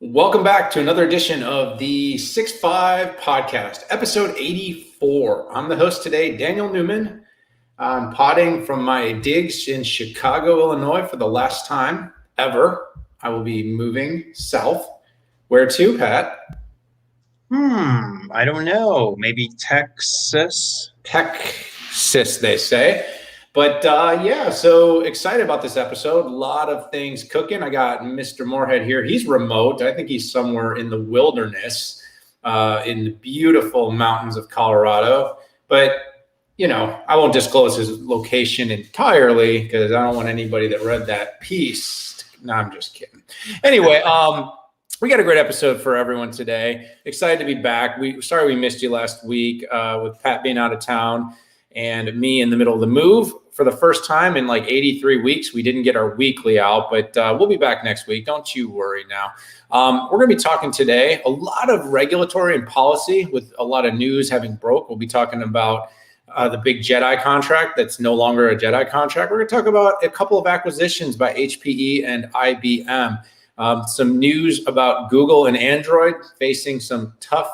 Welcome back to another edition of the 6-5 podcast, episode 84. I'm the host today, Daniel Newman. I'm potting from my digs in Chicago, Illinois for the last time ever. I will be moving south. Where to, Pat? I don't know. Maybe Texas. Texas, they say. But so excited about this episode. A lot of things cooking. I got Mr. Moorhead here. He's remote. I think he's somewhere in the wilderness, in the beautiful mountains of Colorado. But, I won't disclose his location entirely because I don't want anybody that read that piece. No, I'm just kidding. Anyway, we got a great episode for everyone today. Excited to be back. Sorry we missed you last week with Pat being out of town and me in the middle of the move. For the first time in like 83 weeks, we didn't get our weekly out, but we'll be back next week. Don't you worry now. We're going to be talking today a lot of regulatory and policy with a lot of news having broke. We'll be talking about the big Jedi contract that's no longer a Jedi contract. We're going to talk about a couple of acquisitions by HPE and IBM. Some news about Google and Android facing some tough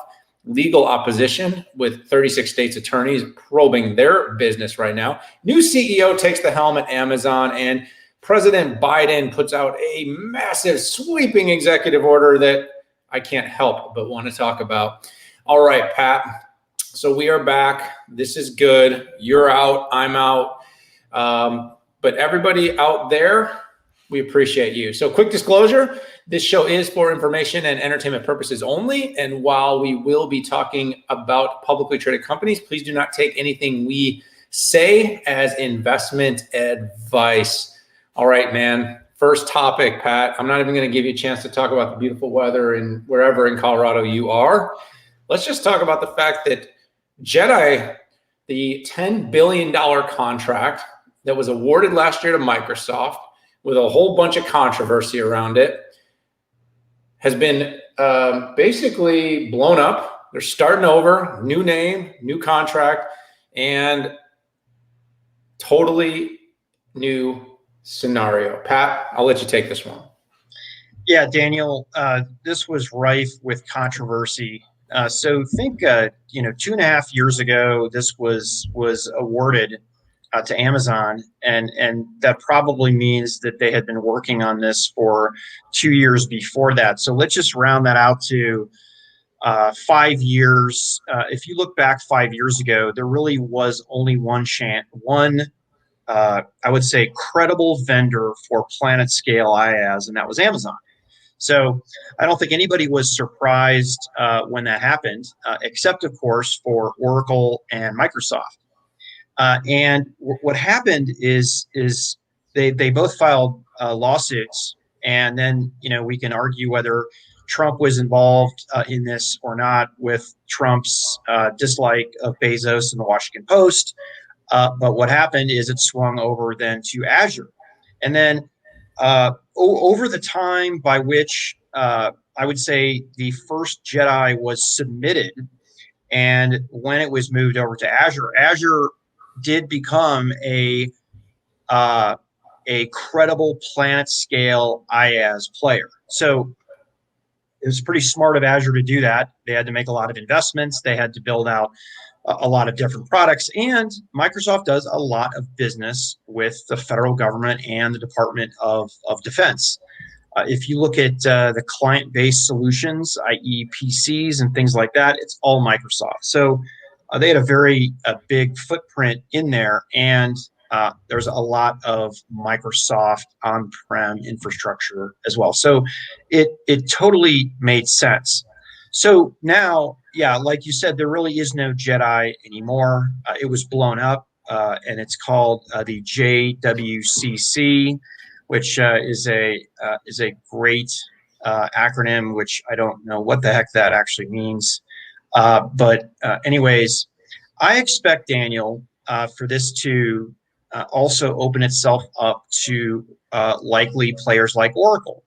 legal opposition with 36 states attorneys probing their business right now. New CEO takes the helm at Amazon, and President Biden puts out a massive sweeping executive order that I can't help but want to talk about. All right, Pat. So we are back. This is good. You're out. I'm out. But everybody out there, we appreciate you. So quick disclosure, this show is for information and entertainment purposes only. And while we will be talking about publicly traded companies, please do not take anything we say as investment advice. All right, man. First topic, Pat. I'm not even going to give you a chance to talk about the beautiful weather and wherever in Colorado you are. Let's just talk about the fact that Jedi, the $10 billion contract that was awarded last year to Microsoft, with a whole bunch of controversy around it, has been basically blown up. They're starting over, new name, new contract, and totally new scenario. Pat, I'll let you take this one. Yeah, Daniel, this was rife with controversy. So think, 2.5 years ago, this was awarded to Amazon, and that probably means that they had been working on this for 2 years before that. So let's just round that out to 5 years. If you look back 5 years ago, there really was only one I would say, credible vendor for planet scale IaaS, and that was Amazon. So I don't think anybody was surprised when that happened, except of course for Oracle and Microsoft. And what happened is they both filed lawsuits, and then we can argue whether Trump was involved in this or not, with Trump's dislike of Bezos and the Washington Post. But what happened is it swung over then to Azure, and then over the time by which I would say the first Jedi was submitted, and when it was moved over to Azure did become a credible planet scale IaaS player. So it was pretty smart of Azure to do that. They had to make a lot of investments. They had to build out a lot of different products. And Microsoft does a lot of business with the federal government and the Department of Defense. If you look at the client-based solutions, i.e. PCs and things like that, it's all Microsoft. So they had a very big footprint in there, and there's a lot of Microsoft on-prem infrastructure as well. So it totally made sense. So now, yeah, like you said, there really is no Jedi anymore. It was blown up, and it's called the JWCC, which is a great acronym, which I don't know what the heck that actually means. But anyways, I expect, Daniel, for this to also open itself up to likely players like Oracle.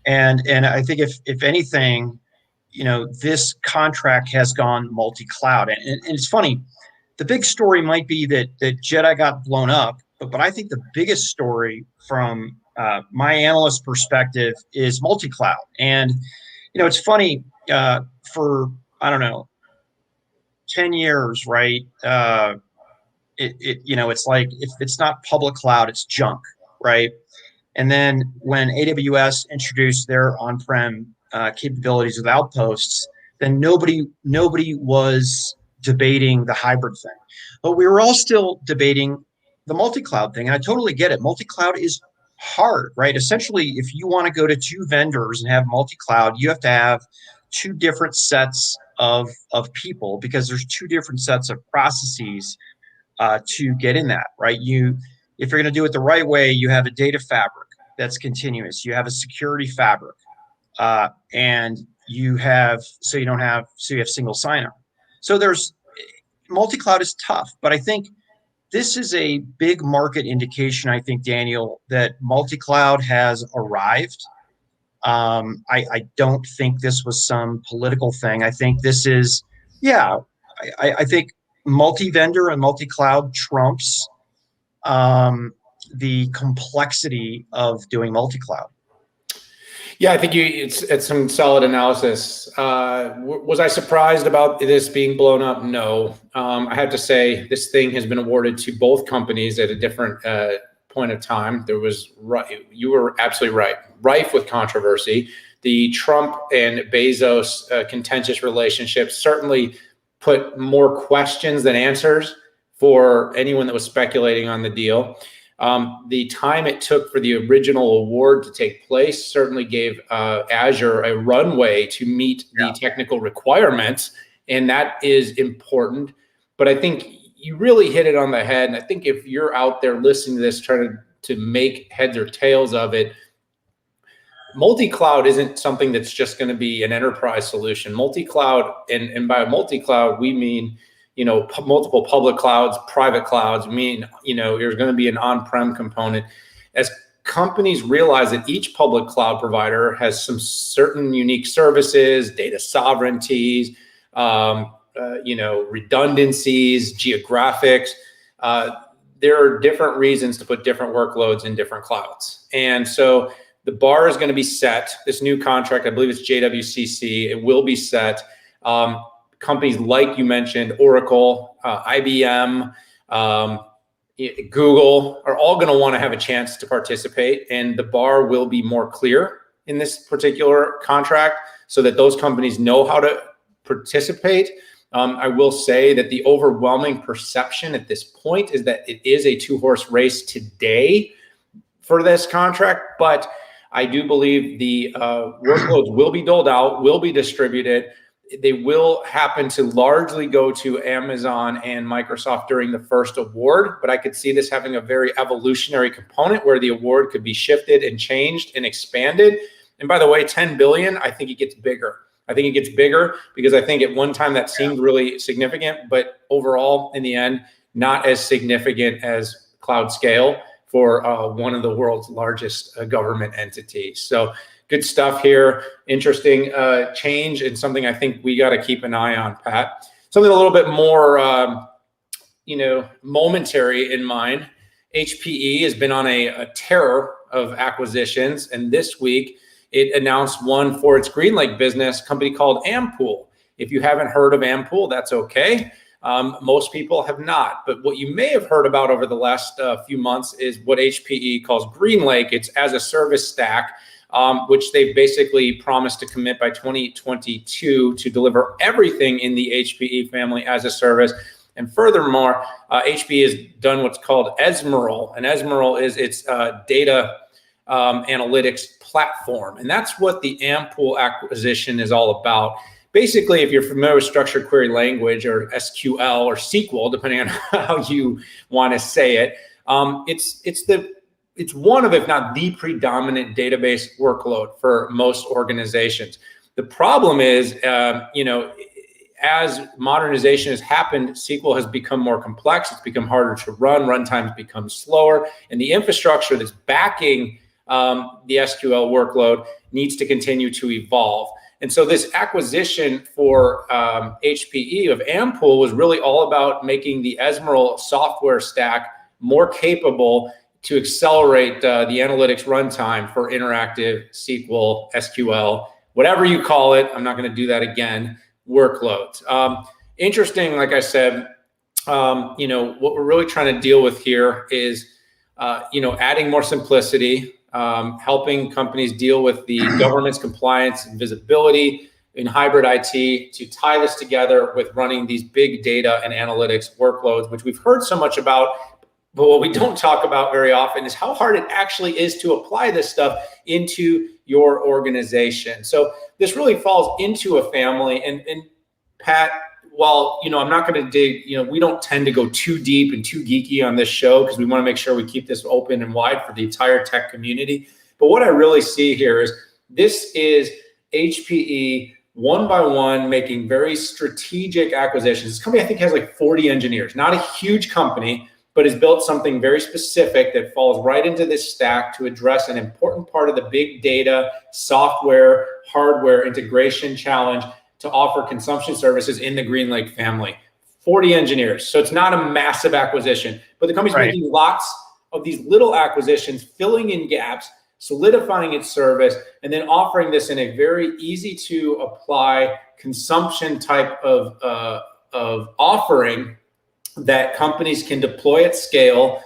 And I think if anything, this contract has gone multi-cloud. And it's funny, the big story might be that Jedi got blown up, but I think the biggest story from My analyst perspective is multi-cloud. And, it's funny, for, I don't know, 10 years, right? It's like, if it's not public cloud, it's junk, right? And then when AWS introduced their on-prem capabilities with Outposts, then nobody was debating the hybrid thing. But we were all still debating the multi-cloud thing. And I totally get it. Multi-cloud is hard, right? Essentially, if you want to go to two vendors and have multi-cloud, you have to have two different sets of people, because there's two different sets of processes to get in that, right? If you're going to do it the right way, you have a data fabric that's continuous. You have a security fabric, and you have single sign-on. So multi-cloud is tough, but I think this is a big market indication, I think, Daniel, that multi-cloud has arrived. I don't think this was some political thing. I think this is, I think multi-vendor and multi-cloud trumps the complexity of doing multi-cloud. Yeah, I think it's some solid analysis. Was I surprised about this being blown up? No. I have to say this thing has been awarded to both companies at a different point of time. You were absolutely right. Rife with controversy. The Trump and Bezos contentious relationship certainly put more questions than answers for anyone that was speculating on the deal. The time it took for the original award to take place certainly gave Azure a runway to meet the technical requirements, and that is important. But I think you really hit it on the head, and I think if you're out there listening to this, trying to make heads or tails of it, multi-cloud isn't something that's just going to be an enterprise solution. Multi-cloud, and by multi-cloud, we mean multiple public clouds, private clouds, there's going to be an on-prem component. As companies realize that each public cloud provider has some certain unique services, data sovereignties, redundancies, geographics, there are different reasons to put different workloads in different clouds. And so the bar is going to be set. This new contract, I believe it's JWCC, it will be set. Companies like you mentioned, Oracle, IBM, Google are all going to want to have a chance to participate, and the bar will be more clear in this particular contract so that those companies know how to participate. I will say that the overwhelming perception at this point is that it is a two-horse race today for this contract, but I do believe the workloads will be doled out, will be distributed. They will happen to largely go to Amazon and Microsoft during the first award, but I could see this having a very evolutionary component where the award could be shifted and changed and expanded. And by the way, 10 billion, I think it gets bigger. I think it gets bigger because I think at one time that seemed really significant, but overall, in the end, not as significant as cloud scale for one of the world's largest government entities. So good stuff here. Interesting change, and something I think we got to keep an eye on, Pat. Something a little bit more, momentary in mind. HPE has been on a terror of acquisitions, and this week it announced one for its GreenLake business, a company called Ampool. If you haven't heard of Ampool, that's okay. Most people have not. But what you may have heard about over the last few months is what HPE calls GreenLake. It's as a service stack, which they've basically promised to commit by 2022 to deliver everything in the HPE family as a service. And furthermore, HPE has done what's called Ezmeral, and Ezmeral is its data analytics platform. And that's what the Ampool acquisition is all about. Basically, if you're familiar with structured query language or SQL or SQL, depending on how you want to say it, it's one of, if not the predominant database workload for most organizations. The problem is, as modernization has happened, SQL has become more complex. It's become harder to run. Runtimes become slower. And the infrastructure that's backing the SQL workload needs to continue to evolve. And so this acquisition for HPE of Ampool was really all about making the Ezmeral software stack more capable to accelerate the analytics runtime for interactive SQL, SQL, whatever you call it. I'm not going to do that again. Workloads. Interesting, like I said, what we're really trying to deal with here is, adding more simplicity, helping companies deal with the government's compliance and visibility in hybrid IT to tie this together with running these big data and analytics workloads, which we've heard so much about. But what we don't talk about very often is how hard it actually is to apply this stuff into your organization. So this really falls into a family. And Pat, while, I'm not going to dig, we don't tend to go too deep and too geeky on this show because we want to make sure we keep this open and wide for the entire tech community. But what I really see here is this is HPE one by one making very strategic acquisitions. This company, I think, has like 40 engineers, not a huge company, but has built something very specific that falls right into this stack to address an important part of the big data, software, hardware integration challenge to offer consumption services in the GreenLake family. 40 engineers. So it's not a massive acquisition, but the company's making lots of these little acquisitions, filling in gaps, solidifying its service, and then offering this in a very easy to apply consumption type of offering that companies can deploy at scale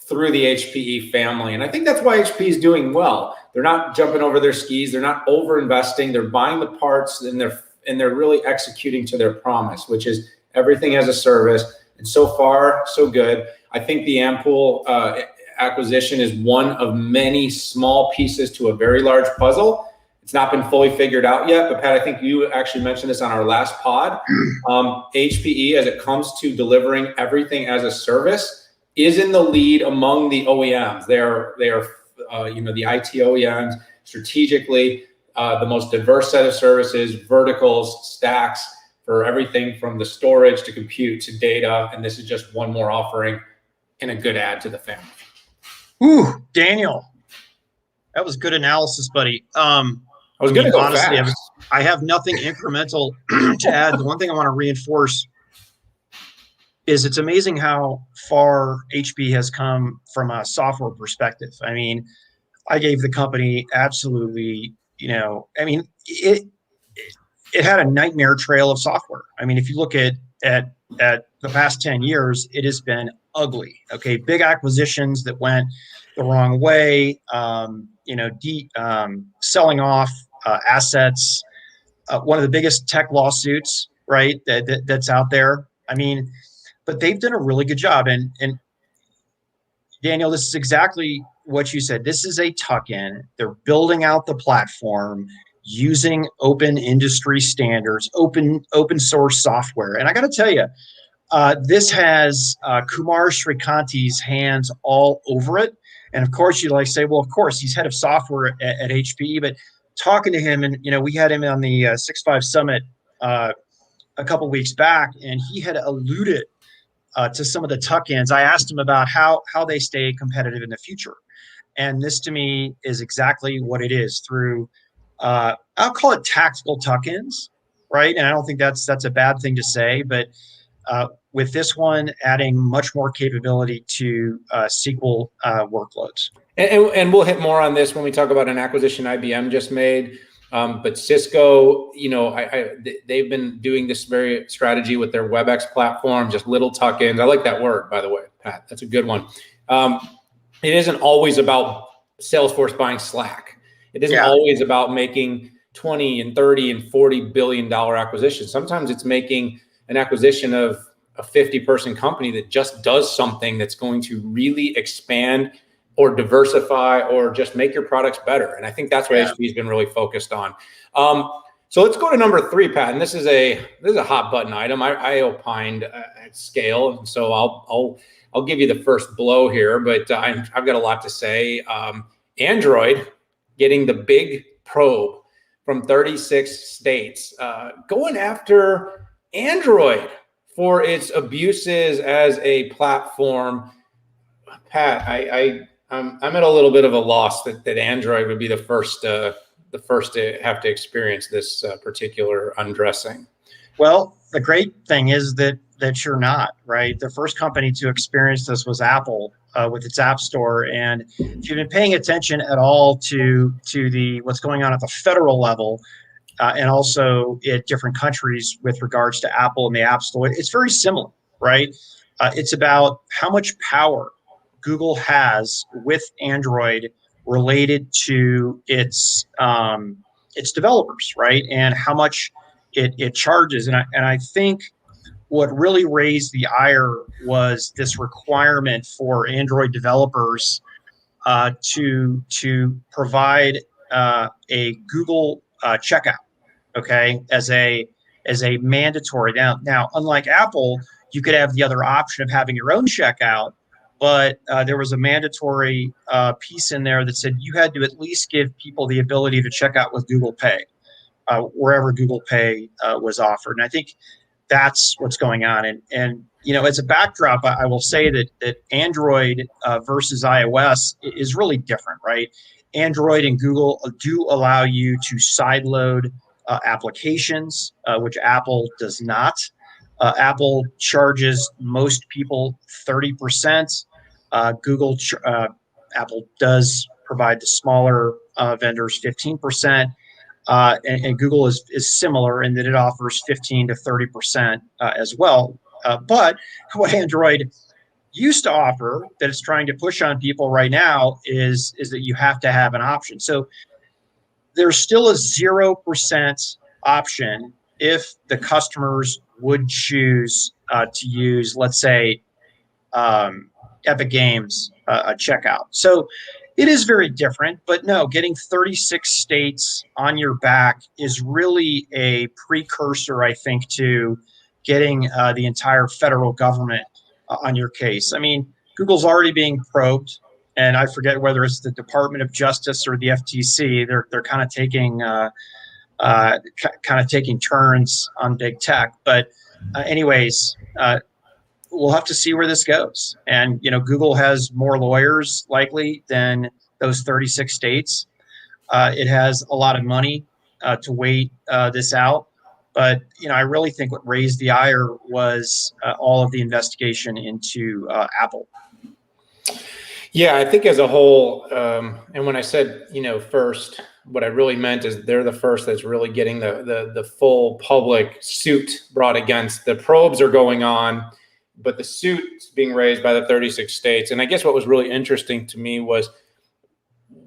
through the HPE family. And I think that's why HPE is doing well. They're not jumping over their skis. They're not over investing. They're buying the parts, and they're really executing to their promise, which is everything as a service. And so far, so good. I think the Ampool acquisition is one of many small pieces to a very large puzzle. It's not been fully figured out yet, but Pat, I think you actually mentioned this on our last pod. HPE, as it comes to delivering everything as a service, is in the lead among the OEMs. They are the IT OEMs strategically the most diverse set of services, verticals, stacks for everything from the storage to compute to data. And this is just one more offering and a good add to the family. Ooh, Daniel, that was good analysis, buddy. I was going to go honestly, fast. I have nothing incremental to add. The one thing I want to reinforce is it's amazing how far HP has come from a software perspective. I mean, I gave the company absolutely, it had a nightmare trail of software. I mean, if you look at the past 10 years, it has been ugly. Okay, big acquisitions that went the wrong way, selling off assets, one of the biggest tech lawsuits, right, that's out there. I mean, but they've done a really good job. And Daniel, this is exactly what you said. This is a tuck-in. They're building out the platform using open industry standards, open source software. And I got to tell you, this has Kumar Srikanti's hands all over it. And of course, you say, well, of course, he's head of software at HPE. But talking to him, and we had him on the 6.5 Summit a couple of weeks back, and he had alluded to some of the tuck-ins. I asked him about how they stay competitive in the future. And this to me is exactly what it is through, I'll call it tactical tuck-ins, right? And I don't think that's a bad thing to say, but with this one adding much more capability to SQL workloads. And we'll hit more on this when we talk about an acquisition IBM just made. But Cisco, they've been doing this very strategy with their WebEx platform, just little tuck-ins. I like that word, by the way, Pat. That's a good one. It isn't always about Salesforce buying Slack. It isn't always about making 20 and 30 and $40 billion acquisitions. Sometimes it's making an acquisition of a 50-person company that just does something that's going to really expand or diversify or just make your products better. And I think that's what HP has been really focused on. So let's go to number 3, Pat. And this is a hot button item. I opined at scale, and so I'll give you the first blow here. But I've got a lot to say. Android getting the big probe from 36 states, going after Android for its abuses as a platform. Pat, I'm at a little bit of a loss that Android would be the first to have to experience this particular undressing. Well, the great thing is that you're not, right? The first company to experience this was Apple with its app store. And if you've been paying attention at all to the what's going on at the federal level, and also in different countries with regards to Apple and the App Store, it's very similar, right? It's about how much power Google has with Android related to its developers, right? And how much it charges. And I think what really raised the ire was this requirement for Android developers to provide a Google checkout, okay, as a mandatory. Now, unlike Apple, you could have the other option of having your own checkout, but there was a mandatory piece in there that said you had to at least give people the ability to check out with Google Pay, wherever Google Pay was offered. And I think that's what's going on. And as a backdrop, I will say that Android versus iOS is really different, right? Android and Google do allow you to sideload applications, which Apple does not. Apple charges most people 30%. Apple does provide the smaller vendors 15%. And Google is similar in that it offers 15 to 30% as well. But what Android used to offer that it's trying to push on people right now is that you have to have an option. So there's still a 0% option if the customers would choose to use, let's say, Epic Games a checkout. So it is very different, but no, getting 36 states on your back is really a precursor, I think, to getting the entire federal government on your case. I mean, Google's already being probed, and I forget whether it's the Department of Justice or the FTC. They're kind of taking turns on big tech. But anyways, we'll have to see where this goes. And Google has more lawyers likely than those 36 states. It has a lot of money to wait this out. But I really think what raised the ire was all of the investigation into Apple. Yeah, I think as a whole, and when I said first, what I really meant is they're the first that's really getting the full public suit brought against. The probes are going on, but the suit's being raised by the 36 states. And I guess what was really interesting to me was,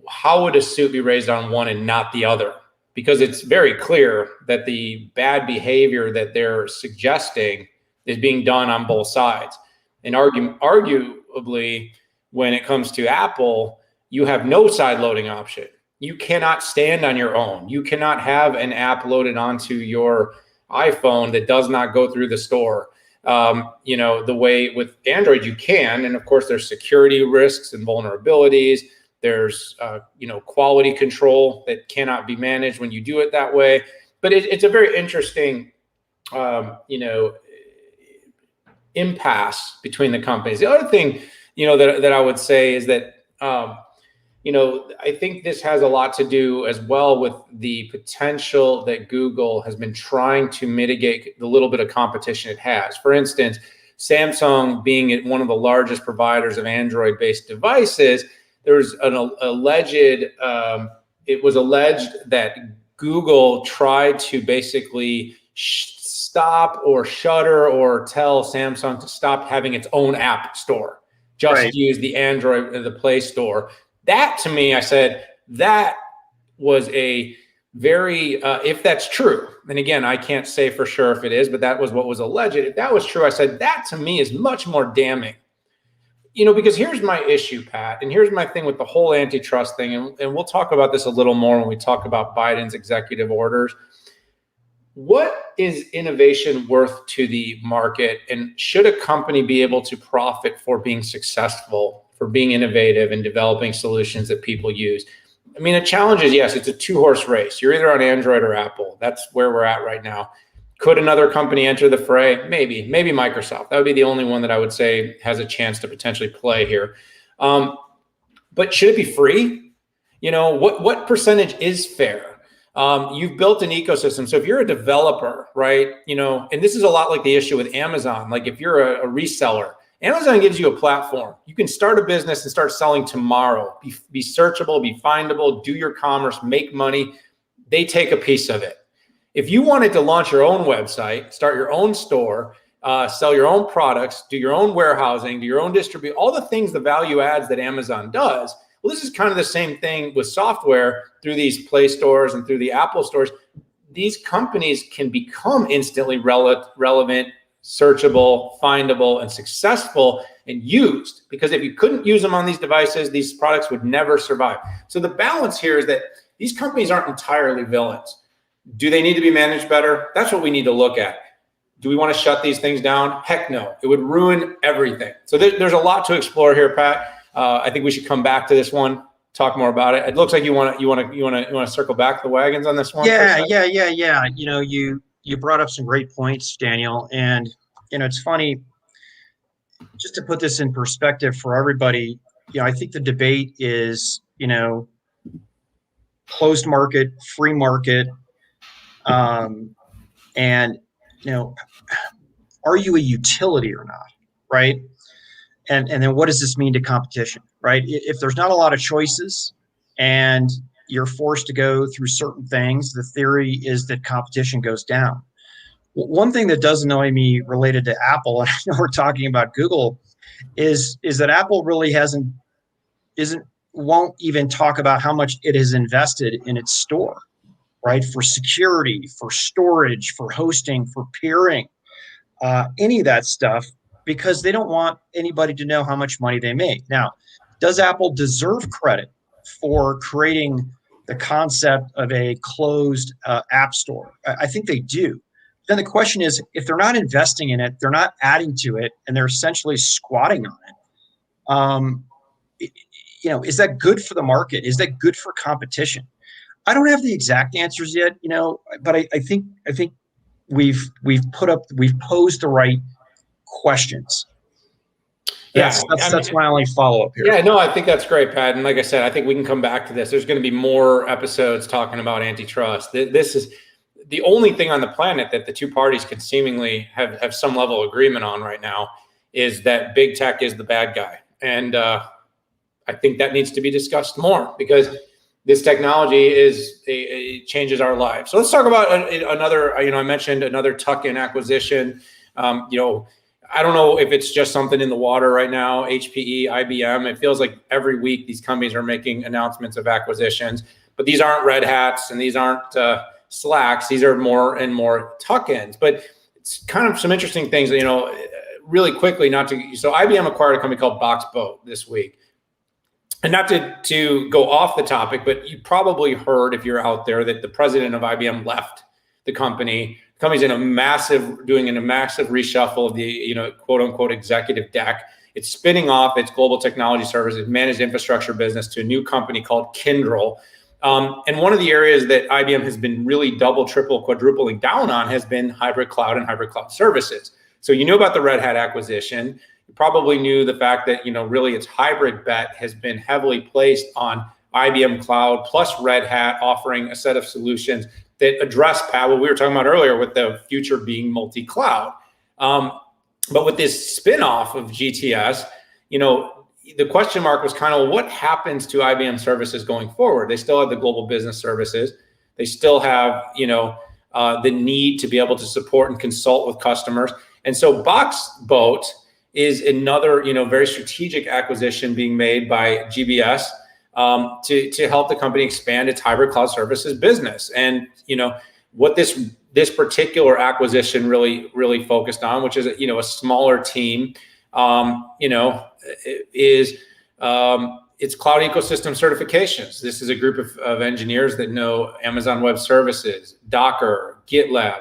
how would a suit be raised on one and not the other? Because it's very clear that the bad behavior that they're suggesting is being done on both sides. And arguably, when it comes to Apple, you have no side loading option. You cannot stand on your own. You cannot have an app loaded onto your iPhone that does not go through the store. The way with Android you can, and of course there's security risks and vulnerabilities. There's quality control that cannot be managed when you do it that way. But it's a very interesting impasse between the companies. The other thing that I would say is that I think this has a lot to do as well with the potential that Google has been trying to mitigate the little bit of competition it has. For instance, Samsung being one of the largest providers of Android-based devices, there's it was alleged that Google tried to basically stop or shutter or tell Samsung to stop having its own app store, just use the Android, the Play Store. That to me, I said, that was a very, if that's true, and again, I can't say for sure if it is, but that was what was alleged. If that was true, I said, that to me is much more damning. Because here's my issue, Pat, and here's my thing with the whole antitrust thing, and we'll talk about this a little more when we talk about Biden's executive orders. What is innovation worth to the market, and should a company be able to profit for being successful, for being innovative and developing solutions that people use? I mean, the challenge is, yes, it's a two-horse race. You're either on Android or Apple. That's where we're at right now. Could another company enter the fray? Maybe Microsoft. That would be the only one that I would say has a chance to potentially play here. But should it be free? What percentage is fair? You've built an ecosystem. So if you're a developer, right, and this is a lot like the issue with Amazon. Like if you're a reseller Amazon gives you a platform. You can start a business and start selling tomorrow. Be searchable, be findable, do your commerce, make money. They take a piece of it. If you wanted to launch your own website, start your own store, sell your own products, do your own warehousing, do your own distribution, all the things, the value adds that Amazon does. Well, this is kind of the same thing with software through these Play stores and through the Apple stores. These companies can become instantly relevant, searchable, findable, and successful and used, because if you couldn't use them on these devices, these products would never survive. So the balance here is that these companies aren't entirely villains. Do they need to be managed better? That's what we need to look at. Do we want to shut these things down? Heck no. It would ruin everything. So there's a lot to explore here, Pat. I think we should come back to this one, talk more about it. It looks like you want to circle back the wagons on this one. Yeah. You brought up some great points, Daniel, and it's funny. Just to put this in perspective for everybody, I think the debate is closed market, free market, and are you a utility or not, right? And then what does this mean to competition, right? If there's not a lot of choices and you're forced to go through certain things, the theory is that competition goes down. One thing that does annoy me related to Apple, and I know we're talking about Google, is that Apple really won't even talk about how much it has invested in its store, right? For security, for storage, for hosting, for peering, any of that stuff, because they don't want anybody to know how much money they make. Now, does Apple deserve credit for creating the concept of a closed app store? I think they do. Then the question is, if they're not investing in it, they're not adding to it, and they're essentially squatting on it, is that good for the market? Is that good for competition? I don't have the exact answers yet, but I think we've posed the right questions. That's my only follow-up here. Yeah, no, I think that's great, Pat. And like I said, I think we can come back to this. There's going to be more episodes talking about antitrust. This is the only thing on the planet that the two parties can seemingly have some level of agreement on right now, is that big tech is the bad guy. And I think that needs to be discussed more, because this technology it changes our lives. So let's talk about another, I mentioned another tuck-in acquisition. I don't know if it's just something in the water right now, HPE, IBM. It feels like every week these companies are making announcements of acquisitions, but these aren't Red Hats and these aren't Slacks. These are more and more tuck-ins, but it's kind of some interesting things, really quickly, so IBM acquired a company called BoxBoat this week. And not to go off the topic, but you probably heard, if you're out there, that the president of IBM left the company. The company's doing a massive reshuffle of the, quote unquote executive deck. It's spinning off its global technology services, managed infrastructure business, to a new company called Kyndryl. And one of the areas that IBM has been really double, triple, quadrupling down on has been hybrid cloud and hybrid cloud services. So you knew about the Red Hat acquisition. You probably knew the fact that, really its hybrid bet has been heavily placed on IBM Cloud plus Red Hat, offering a set of solutions that address, Pat, what we were talking about earlier, with the future being multi-cloud. But with this spinoff of GTS, the question mark was kind of what happens to IBM services going forward. They still have the global business services. They still have, the need to be able to support and consult with customers. And so BoxBoat is another, very strategic acquisition being made by GBS to help the company expand its hybrid cloud services business. And what this particular acquisition really focused on, which is a smaller team, is it's cloud ecosystem certifications. This is a group of engineers that know Amazon Web Services, Docker, GitLab,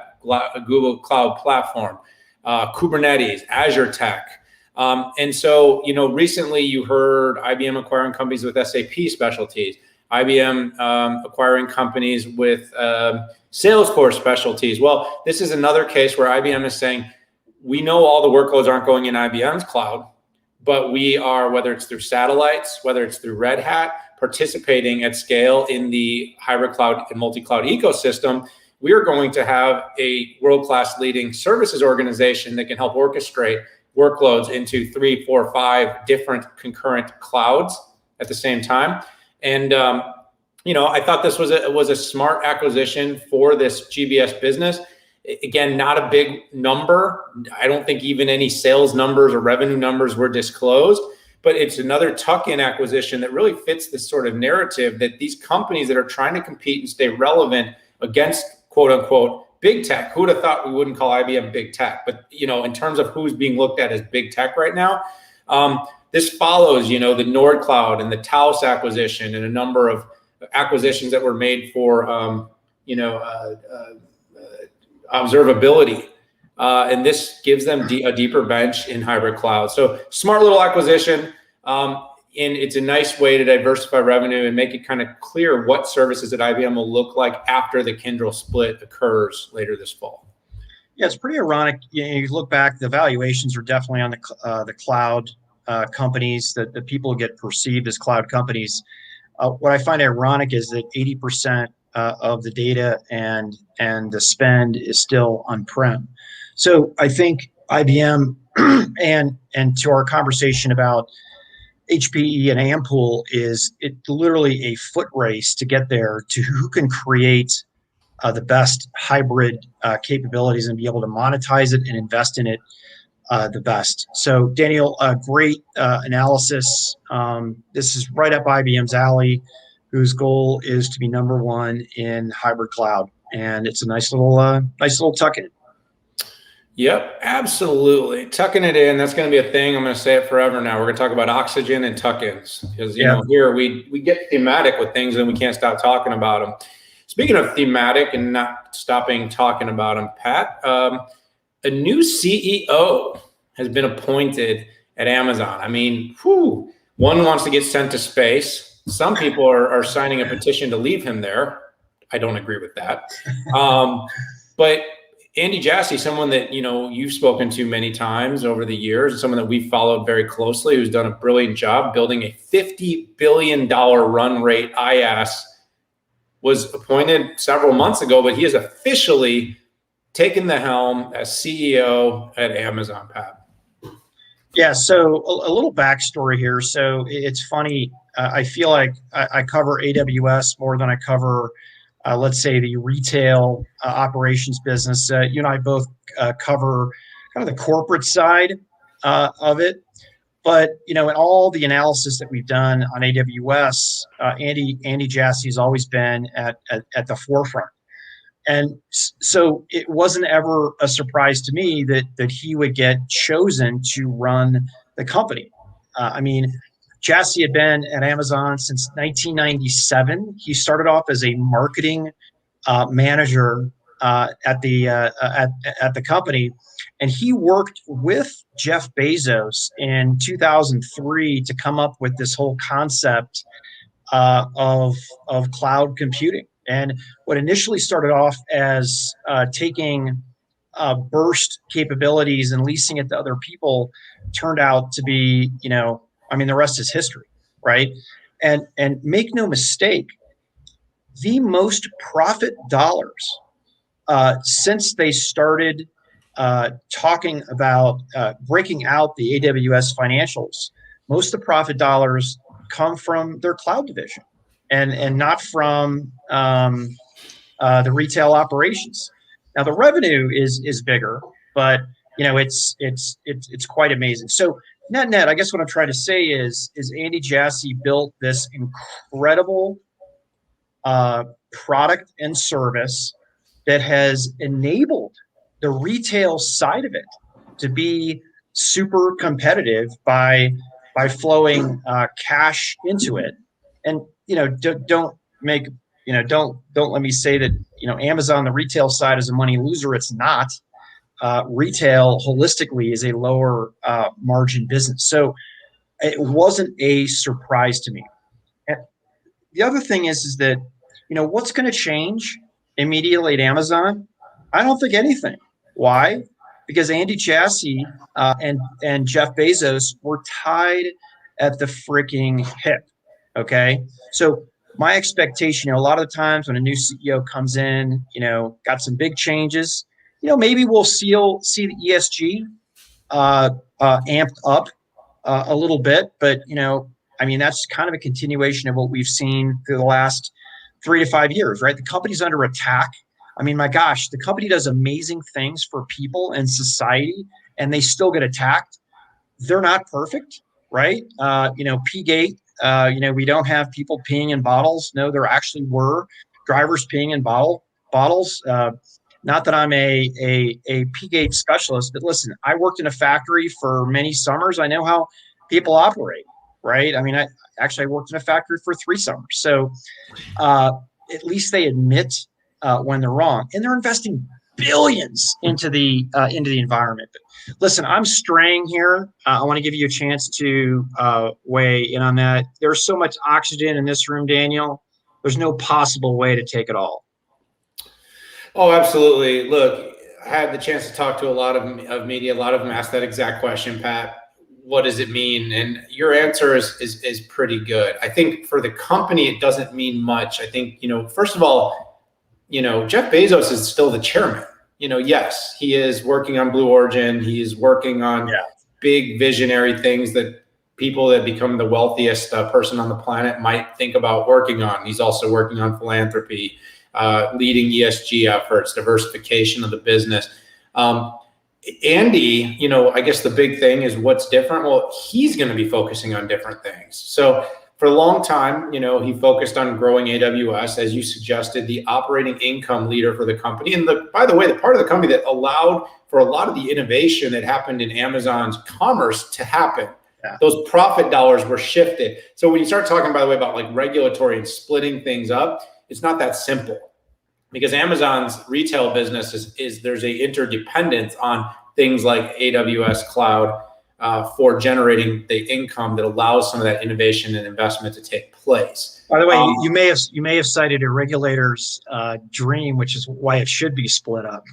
Google Cloud Platform, Kubernetes, Azure Tech. And so, recently you heard IBM acquiring companies with SAP specialties, IBM acquiring companies with Salesforce specialties. Well, this is another case where IBM is saying, we know all the workloads aren't going in IBM's cloud, but we are, whether it's through satellites, whether it's through Red Hat, participating at scale in the hybrid cloud and multi-cloud ecosystem. We are going to have a world-class leading services organization that can help orchestrate workloads into 3, 4, 5 different concurrent clouds at the same time. And I thought this was a smart acquisition for this GBS business. Again, not a big number. I don't think even any sales numbers or revenue numbers were disclosed, but it's another tuck-in acquisition that really fits this sort of narrative that these companies that are trying to compete and stay relevant against quote unquote big tech. Who would have thought we wouldn't call IBM big tech? But in terms of who's being looked at as big tech right now, this follows the NordCloud and the Taos acquisition and a number of acquisitions that were made for observability, and this gives them a deeper bench in hybrid cloud. So smart little acquisition, and it's a nice way to diversify revenue and make it kind of clear what services at IBM will look like after the Kyndryl split occurs later this fall. Yeah, it's pretty ironic. You look back, the valuations are definitely on the cloud companies, that the people get perceived as cloud companies. What I find ironic is that 80% of the data and the spend is still on-prem. So I think IBM and to our conversation about HPE and Ampool is it literally a foot race to get there to who can create the best hybrid capabilities and be able to monetize it and invest in it the best. So Daniel, great analysis. This is right up IBM's alley, whose goal is to be number one in hybrid cloud, and it's a nice little tuck-in. Yep, absolutely. Tucking it in, that's going to be a thing. I'm going to say it forever now. We're going to talk about oxygen and tuck-ins because, here we get thematic with things and we can't stop talking about them. Speaking of thematic and not stopping talking about them, Pat, a new CEO has been appointed at Amazon. I mean, one wants to get sent to space. Some people are signing a petition to leave him there. I don't agree with that. But Andy Jassy, someone that you've spoken to many times over the years, someone that we've followed very closely, who's done a brilliant job building a $50 billion run rate IaaS, was appointed several months ago, but he has officially taken the helm as CEO at Amazon, Pat. Yeah, so a little backstory here. So it's funny. I feel like I cover AWS more than I cover, let's say, the retail operations business. You and I both cover kind of the corporate side of it. But in all the analysis that we've done on AWS, Andy Jassy has always been at the forefront. And so it wasn't ever a surprise to me that he would get chosen to run the company. I mean, Jassy had been at Amazon since 1997. He started off as a marketing manager at the company, and he worked with Jeff Bezos in 2003 to come up with this whole concept of cloud computing. And what initially started off as taking burst capabilities and leasing it to other people turned out to be, the rest is history, right? And make no mistake, the most profit dollars since they started talking about breaking out the AWS financials, most of the profit dollars come from their cloud division and not from the retail operations. Now the revenue is bigger, but it's quite amazing. So net, I guess what I'm trying to say is Andy Jassy built this incredible product and service that has enabled the retail side of it to be super competitive by flowing cash into it. And don't let me say that Amazon, the retail side, is a money loser. It's not. Retail holistically is a lower margin business, so it wasn't a surprise to me. And the other thing is that what's going to change immediately at Amazon? I don't think anything. Why? Because Andy Jassy and Jeff Bezos were tied at the freaking hip. Okay, so my expectation, a lot of the times when a new CEO comes in, got some big changes, maybe we'll see the ESG amped up a little bit, but I mean, that's kind of a continuation of what we've seen through the last 3 to 5 years, right? The company's under attack. I mean, my gosh, the company does amazing things for people and society, and they still get attacked. They're not perfect, right? P-Gate, we don't have people peeing in bottles. No, there actually were drivers peeing in bottles. Not that I'm a P-Gate specialist, but listen, I worked in a factory for many summers. I know how people operate, right? I mean, I worked in a factory for 3 summers. So at least they admit when they're wrong, and they're investing billions into the environment. But listen, I'm straying here. I want to give you a chance to weigh in on that. There's so much oxygen in this room, Daniel. There's no possible way to take it all. Oh, absolutely. Look, I had the chance to talk to a lot of media. A lot of them asked that exact question, Pat. What does it mean? And your answer is pretty good. I think for the company, it doesn't mean much. I think, first of all, Jeff Bezos is still the chairman. Yes, he is working on Blue Origin. He is working on big visionary things that people that become the wealthiest person on the planet might think about working on. He's also working on philanthropy, leading ESG efforts, diversification of the business. Andy, I guess the big thing is what's different. Well, he's going to be focusing on different things. So for a long time, he focused on growing AWS, as you suggested, the operating income leader for the company. And by the way, the part of the company that allowed for a lot of the innovation that happened in Amazon's commerce to happen. Yeah. Those profit dollars were shifted. So when you start talking, by the way, about like regulatory and splitting things up, it's not that simple. Because Amazon's retail business is there's a interdependence on things like AWS cloud for generating the income that allows some of that innovation and investment to take place. By the way, you may have cited a regulator's dream, which is why it should be split up.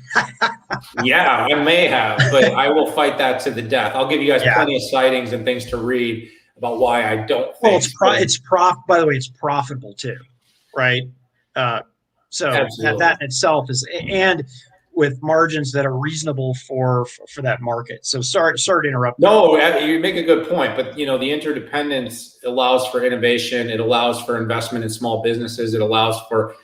Yeah, I may have, but I will fight that to the death. I'll give you guys plenty of sightings and things to read about why I don't think. Well, by the way, it's profitable too, right? So that in itself is, and with margins that are reasonable for that market. So sorry to interrupt. No, you make a good point, but the interdependence allows for innovation. It allows for investment in small businesses. It allows for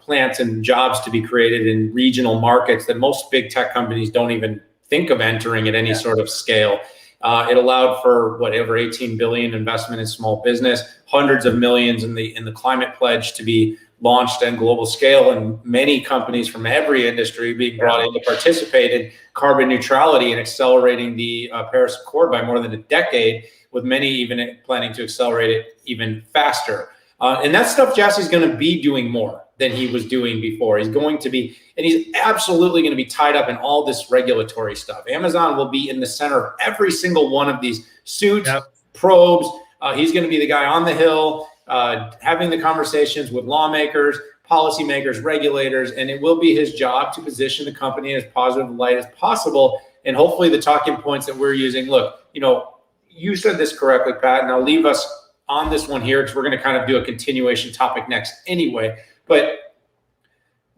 plants and jobs to be created in regional markets that most big tech companies don't even think of entering at any sort of scale. It allowed for over 18 billion investment in small business, hundreds of millions in the climate pledge to be launched on global scale, and many companies from every industry being brought in to participate in carbon neutrality and accelerating the Paris Accord by more than a decade, with many even planning to accelerate it even faster. And that stuff Jassy's going to be doing more than he was doing before. He's going to be, and he's absolutely going to be tied up in all this regulatory stuff. Amazon will be in the center of every single one of these suits, probes. He's going to be the guy on the Hill, having the conversations with lawmakers, policymakers, regulators, and it will be his job to position the company in as positive light as possible. And hopefully the talking points that we're using, look, you said this correctly, Pat, and I'll leave us on this one here because we're going to kind of do a continuation topic next anyway. But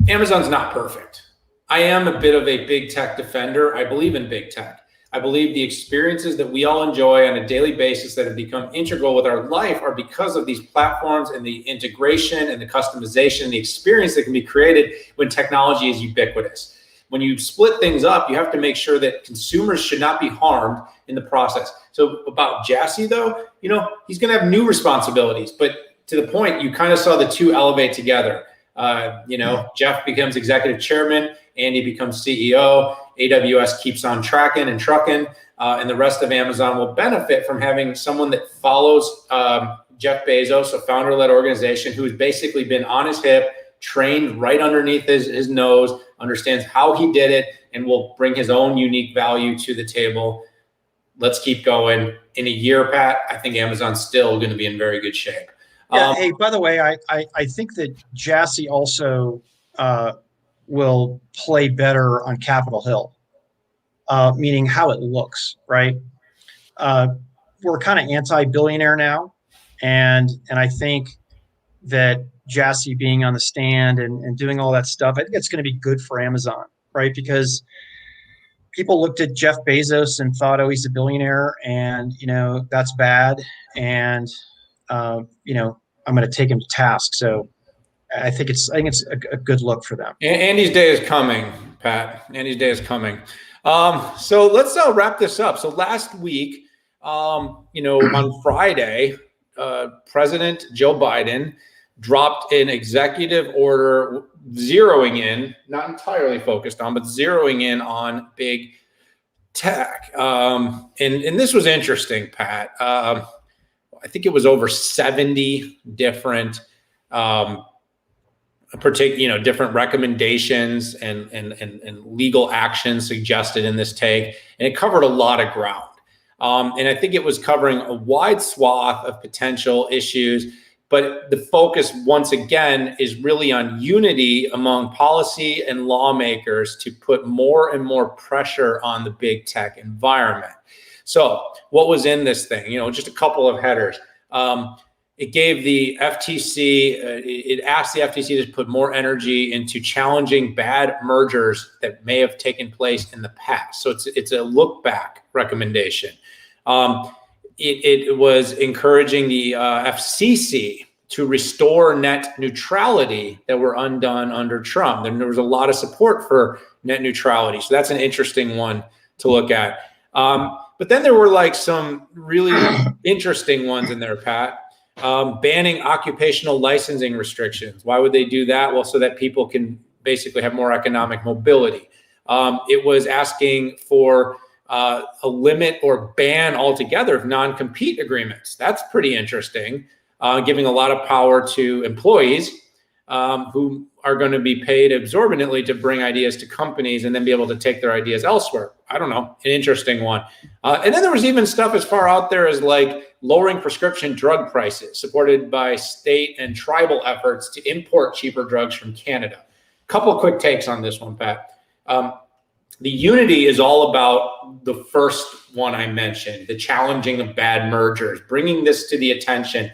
Amazon's not perfect. I am a bit of a big tech defender. I believe in big tech. I believe the experiences that we all enjoy on a daily basis that have become integral with our life are because of these platforms and the integration and the customization, the experience that can be created when technology is ubiquitous. When you split things up, you have to make sure that consumers should not be harmed in the process. So about Jassy, though, he's going to have new responsibilities. But to the point, you kind of saw the two elevate together. Jeff becomes executive chairman, Andy becomes CEO, AWS keeps on tracking and trucking, and the rest of Amazon will benefit from having someone that follows Jeff Bezos, a founder-led organization who has basically been on his hip, trained right underneath his nose, understands how he did it, and will bring his own unique value to the table. Let's keep going. In a year, Pat, I think Amazon's still going to be in very good shape. Yeah, hey, by the way, I think that Jassy also will play better on Capitol Hill, meaning how it looks, right? We're kind of anti-billionaire now, and I think that Jassy being on the stand and doing all that stuff, I think it's going to be good for Amazon, right? Because people looked at Jeff Bezos and thought, oh, he's a billionaire, and that's bad, and I'm going to take him to task. So I think it's a good look for them. Andy's day is coming, Pat. Andy's day is coming. So let's wrap this up. So last week, on Friday, President Joe Biden dropped an executive order zeroing in, not entirely focused on, but zeroing in on big tech. And this was interesting, Pat. I think it was over 70 different different recommendations and legal actions suggested in this take, and it covered a lot of ground. And I think it was covering a wide swath of potential issues, but the focus once again is really on unity among policy and lawmakers to put more and more pressure on the big tech environment. So what was in this thing? Just a couple of headers. It gave the FTC, it asked the FTC to put more energy into challenging bad mergers that may have taken place in the past. So it's a look back recommendation. It was encouraging the FCC to restore net neutrality that were undone under Trump. There was a lot of support for net neutrality. So that's an interesting one to look at. But then there were some really interesting ones in there, Pat. Banning occupational licensing restrictions. Why would they do that? Well, so that people can basically have more economic mobility. It was asking for a limit or ban altogether of non-compete agreements. That's pretty interesting, giving a lot of power to employees who are going to be paid exorbitantly to bring ideas to companies and then be able to take their ideas elsewhere. I don't know, an interesting one. And then there was even stuff as far out there as lowering prescription drug prices, supported by state and tribal efforts to import cheaper drugs from Canada. Couple quick takes on this one, Pat. The unity is all about the first one I mentioned, the challenging of bad mergers, bringing this to the attention,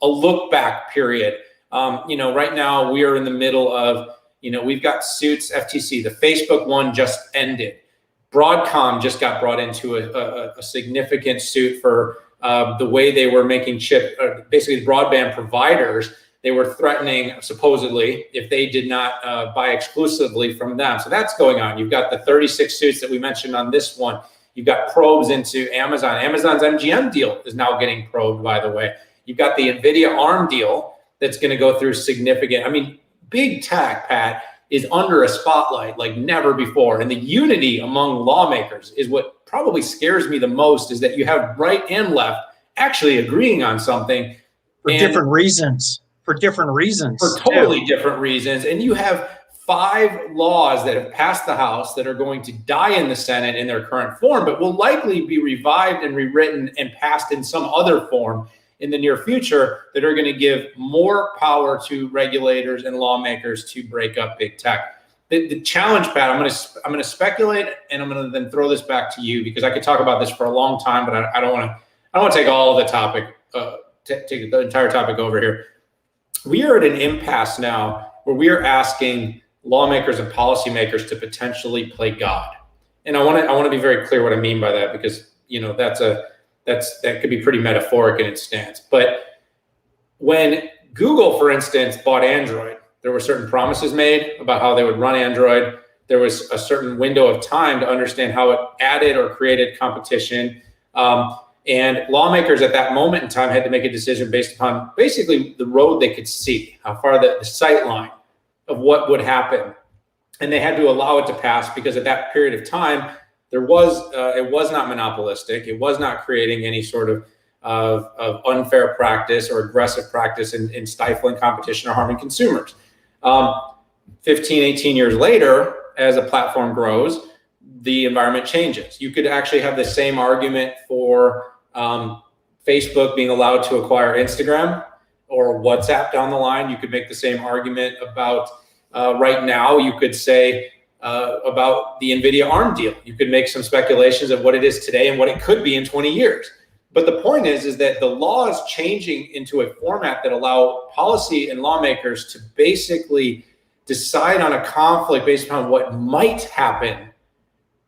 a look back period. Right now we are in the middle of, we've got suits, FTC, the Facebook one just ended. Broadcom just got brought into a significant suit for the way they were making basically broadband providers. They were threatening, supposedly, if they did not buy exclusively from them. So that's going on. You've got the 36 suits that we mentioned on this one. You've got probes into Amazon. Amazon's MGM deal is now getting probed, by the way. You've got the NVIDIA ARM deal that's going to go through big tech, Pat, is under a spotlight like never before. And the unity among lawmakers is what probably scares me the most, is that you have right and left actually agreeing on something. For different reasons. For totally different reasons. And you have 5 laws that have passed the House that are going to die in the Senate in their current form, but will likely be revived and rewritten and passed in some other form in the near future, that are going to give more power to regulators and lawmakers to break up big tech. The challenge, Pat, I'm going to speculate, and I'm going to then throw this back to you, because I could talk about this for a long time, but I don't want to take all of the topic, take the entire topic over here. We are at an impasse now where we are asking lawmakers and policymakers to potentially play God. And I want to be very clear what I mean by that, because that could be pretty metaphoric in its stance. But when Google, for instance, bought Android, there were certain promises made about how they would run Android. There was a certain window of time to understand how it added or created competition. And lawmakers at that moment in time had to make a decision based upon basically the road they could see, how far the sight line of what would happen. And they had to allow it to pass, because at that period of time, it was not monopolistic. It was not creating any sort of unfair practice or aggressive practice in stifling competition or harming consumers. 15, 18 years later, as a platform grows, the environment changes. You could actually have the same argument for Facebook being allowed to acquire Instagram or WhatsApp down the line. You could make the same argument about right now. You could say about the NVIDIA ARM deal. You could make some speculations of what it is today and what it could be in 20 years. But the point is that the law is changing into a format that allow policy and lawmakers to basically decide on a conflict based upon what might happen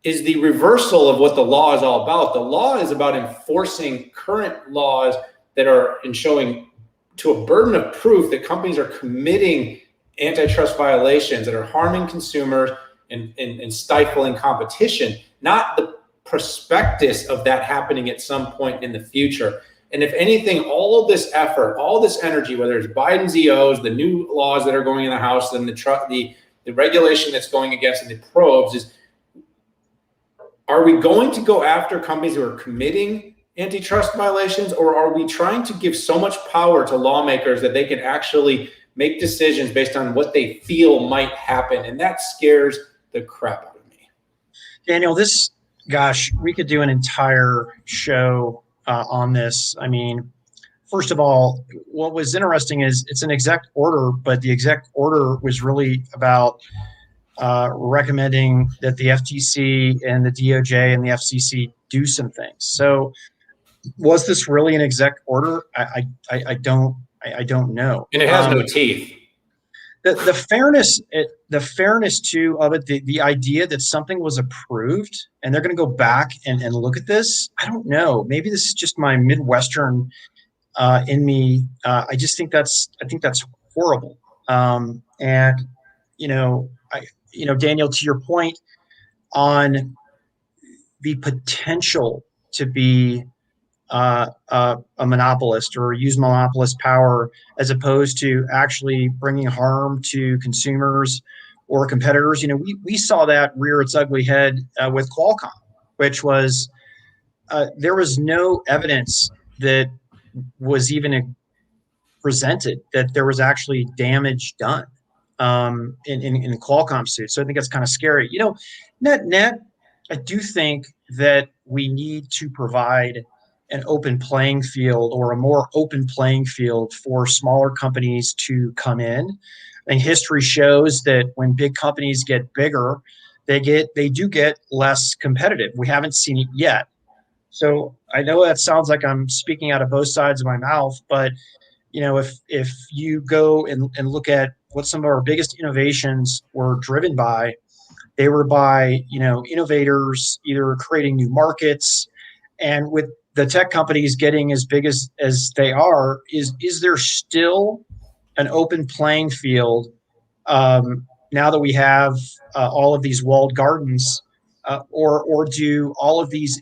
is the reversal of what the law is all about. The law is about enforcing current laws that are and showing to a burden of proof that companies are committing antitrust violations that are harming consumers and stifling competition, not the prospectus of that happening at some point in the future. And if anything, all of this effort, all this energy, whether it's Biden's EOs, the new laws that are going in the House, and the regulation that's going against the probes, is, are we going to go after companies who are committing antitrust violations, or are we trying to give so much power to lawmakers that they can actually make decisions based on what they feel might happen? And that scares the crap out of me. Daniel, we could do an entire show on this. I mean, first of all, what was interesting is it's an exec order, but the exec order was really about recommending that the FTC and the DOJ and the FCC do some things. So, was this really an exec order? I don't know. And it has no teeth. The fairness too of it, the idea that something was approved and they're going to go back and look at this. I don't know. Maybe this is just my Midwestern in me. I think that's horrible. And Daniel, to your point on the potential to be a monopolist or use monopolist power as opposed to actually bringing harm to consumers or competitors. We saw that rear its ugly head with Qualcomm, which was there was no evidence that was even presented that there was actually damage done in Qualcomm suit. So I think that's kind of scary. Net, I do think that we need to provide an open playing field or a more open playing field for smaller companies to come in. I think history shows that when big companies get bigger, they do get less competitive. We haven't seen it yet. So I know that sounds like I'm speaking out of both sides of my mouth, but if you go and look at what some of our biggest innovations were driven by, they were by innovators either creating new markets, and with the tech companies getting as big as they are, is there still an open playing field now that we have all of these walled gardens, or do all of these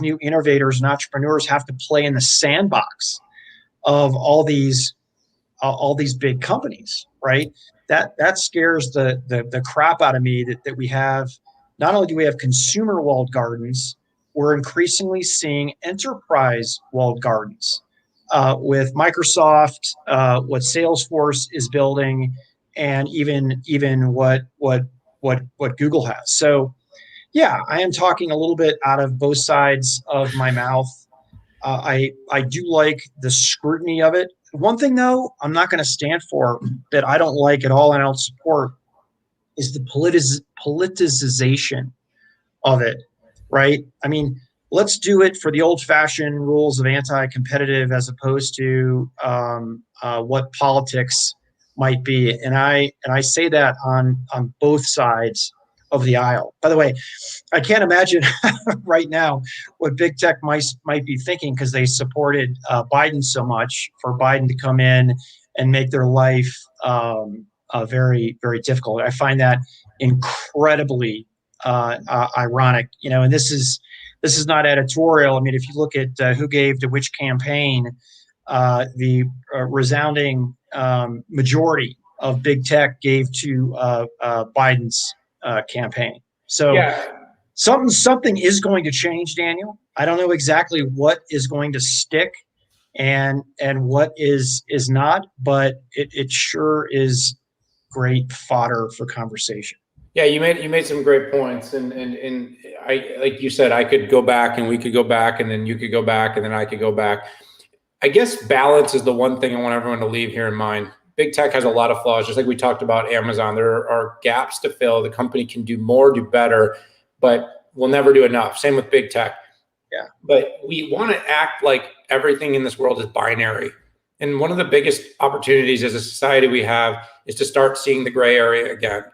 new innovators and entrepreneurs have to play in the sandbox of all these big companies, right? That scares the crap out of me that we have. Not only do we have consumer walled gardens, we're increasingly seeing enterprise walled gardens with Microsoft, what Salesforce is building, and even what Google has. So, yeah, I am talking a little bit out of both sides of my mouth. I do like the scrutiny of it. One thing, though, I'm not going to stand for that I don't like at all and I don't support is the politicization of it, right? I mean, let's do it for the old-fashioned rules of anti-competitive as opposed to what politics might be. And I say that on both sides of the aisle. By the way, I can't imagine right now what big tech might be thinking, because they supported Biden so much, for Biden to come in and make their life very, very difficult. I find that incredibly ironic, and this is not editorial. I mean, if you look at who gave to which campaign, the resounding majority of big tech gave to Biden's campaign. So yeah. Something is going to change, Daniel. I don't know exactly what is going to stick and what is not, but it sure is great fodder for conversation. Yeah, you made some great points, and I, like you said, I could go back and we could go back, and then you could go back, and then I could go back. I guess balance is the one thing I want everyone to leave here in mind. Big tech has a lot of flaws, just like we talked about Amazon. There are gaps to fill. The company can do more, do better, but we'll never do enough. Same with big tech. Yeah. But we want to act like everything in this world is binary. And one of the biggest opportunities as a society we have is to start seeing the gray area again.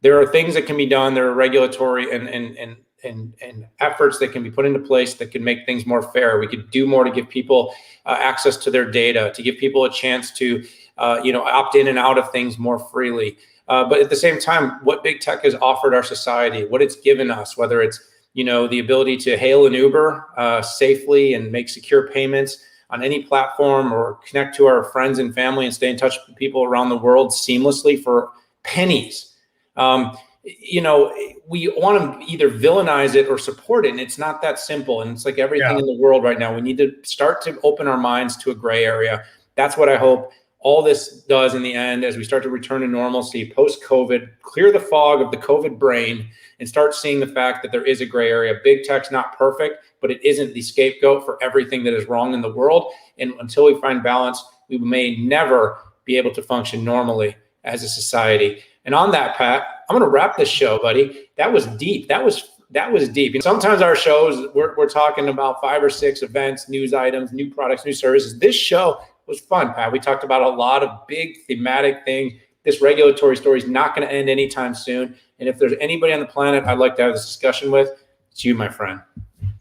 There are things that can be done. There are regulatory and and efforts that can be put into place that can make things more fair. We could do more to give people access to their data, to give people a chance to opt in and out of things more freely. But at the same time, what big tech has offered our society, what it's given us, whether it's the ability to hail an Uber safely and make secure payments on any platform, or connect to our friends and family and stay in touch with people around the world seamlessly for pennies. We want to either villainize it or support it, and it's not that simple. And it's like everything in the world right now. We need to start to open our minds to a gray area. That's what I hope all this does in the end, as we start to return to normalcy post-COVID, clear the fog of the COVID brain and start seeing the fact that there is a gray area. Big tech's not perfect, but it isn't the scapegoat for everything that is wrong in the world. And until we find balance, we may never be able to function normally as a society. And on that, Pat, I'm going to wrap this show, buddy. That was deep. That was deep. And sometimes our shows, we're talking about 5 or 6 events, news items, new products, new services. This show was fun, Pat. We talked about a lot of big thematic things. This regulatory story is not going to end anytime soon. And if there's anybody on the planet I'd like to have this discussion with, it's you, my friend.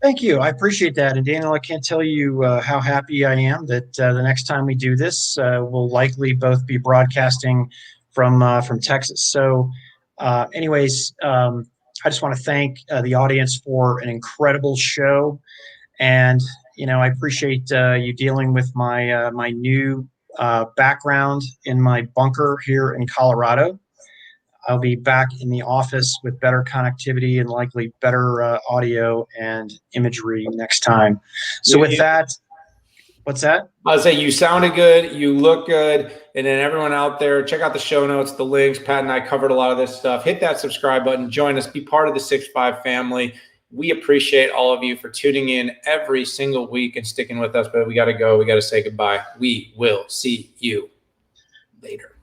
Thank you. I appreciate that. And Daniel, I can't tell you how happy I am that the next time we do this, we'll likely both be broadcasting from Texas. So anyways, I just want to thank the audience for an incredible show. And I appreciate you dealing with my my new background in my bunker here in Colorado. I'll be back in the office with better connectivity and likely better audio and imagery next time. So with that, what's that? I'll say you sounded good, you look good, and then everyone out there, check out the show notes, the links. Pat and I covered a lot of this stuff. Hit that subscribe button, join us, be part of the 6-5 family. We appreciate all of you for tuning in every single week and sticking with us, but we got to go. We got to say goodbye. We will see you later.